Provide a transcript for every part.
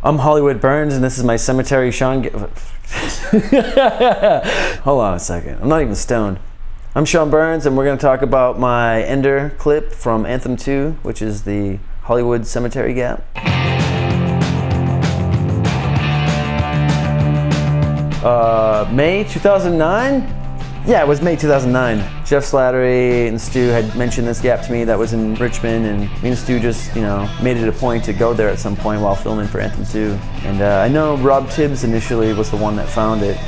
I'm Hollywood Burns, and this is my Cemetery Sean. Hold on a second. I'm not even stoned. I'm Sean Burns, and we're going to talk about my Ender clip from Anthem II, which is the Hollywood Cemetery Gap. May 2009? Yeah, it was May 2009. Jeff Slattery and Stu had mentioned this gap to me that was in Richmond, and me and Stu just, made it a point to go there at some point while filming for Anthem II. And I know Rob Tibbs initially was the one that found it.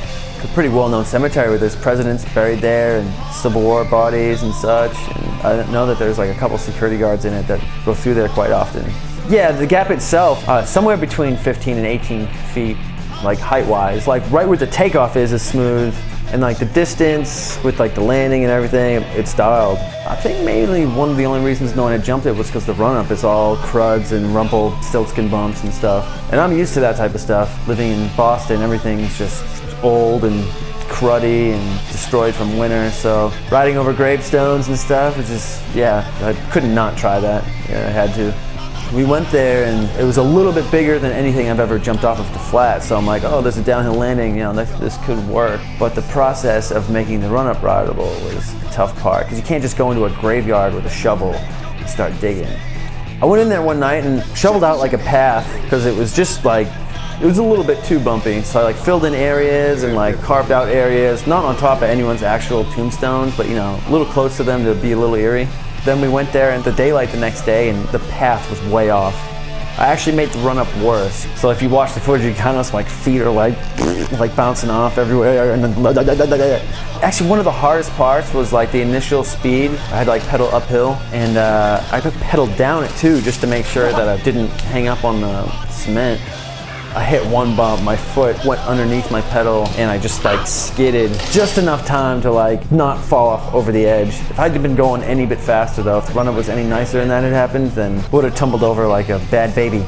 A pretty well-known cemetery where there's presidents buried there and Civil War bodies and such. And I know that there's like a couple security guards in it that go through there quite often. Yeah, the gap itself, somewhere between 15 and 18 feet, like height-wise. Like right where the takeoff is smooth. And like the distance with like the landing and everything, it's dialed. I think mainly one of the only reasons no one had jumped it was because the run-up is all cruds and rumpled siltskin bumps and stuff. And I'm used to that type of stuff. Living in Boston, everything's just old and cruddy and destroyed from winter. So riding over gravestones and stuff is just, yeah, I couldn't not try that. Yeah, I had to. We went there and it was a little bit bigger than anything I've ever jumped off of the flat, so I'm like, oh, there's a downhill landing, this could work. But the process of making the run-up rideable was the tough part, because you can't just go into a graveyard with a shovel and start digging. I went in there one night and shoveled out like a path, because it was just like, it was a little bit too bumpy, so I like filled in areas and like carved out areas, not on top of anyone's actual tombstones, but a little close to them to be a little eerie. Then we went there in the daylight the next day and the path was way off. I actually made the run up worse. So if you watch the footage, you kind of like feet are like bouncing off everywhere. And then actually one of the hardest parts was like the initial speed. I had to like pedal uphill, and I could pedal down it too, just to make sure that I didn't hang up on the cement. I hit one bump, my foot went underneath my pedal, and I just like skidded just enough time to like not fall off over the edge. If I'd been going any bit faster though, if the run-up was any nicer and that had happened, then would have tumbled over like a bad baby.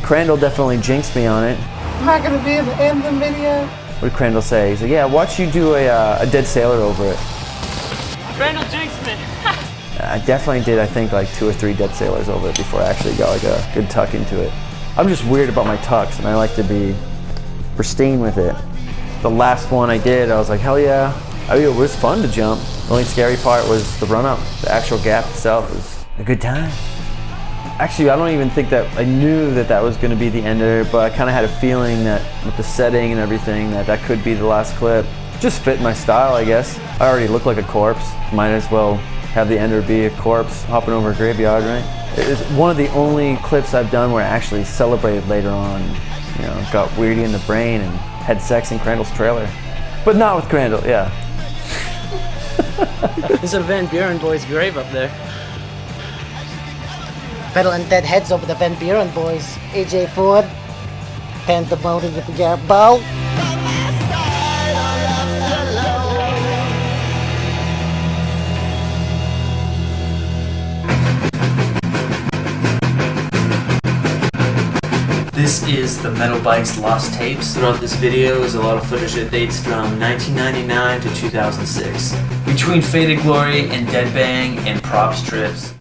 Crandall definitely jinxed me on it. Am I gonna be in the Anthem video? What did Crandall say? He's like, yeah, watch you do a dead sailor over it. Crandall jinxed me. I definitely did, I think, like 2 or 3 dead sailors over it before I actually got like a good tuck into it. I'm just weird about my tucks, and I like to be pristine with it. The last one I did, I was like, hell yeah. It was fun to jump. The only scary part was the run-up. The actual gap itself was a good time. Actually, I don't even think that I knew that that was going to be the ender, but I kind of had a feeling that with the setting and everything that could be the last clip. Just fit my style, I guess. I already look like a corpse. Might as well have the ender be a corpse hopping over a graveyard, right? It's one of the only clips I've done where I actually celebrated later on. Got weirdy in the brain and had sex in Crandall's trailer. But not with Crandall, yeah. There's a Buren Boys grave up there. Pedal and dead heads over the Buren Boys. AJ Ford, Pandemonium with the Garbo. This is the Metal Bikes Lost Tapes. Throughout this video is a lot of footage that dates from 1999 to 2006. Between Faded Glory and Dead Bang and prop strips.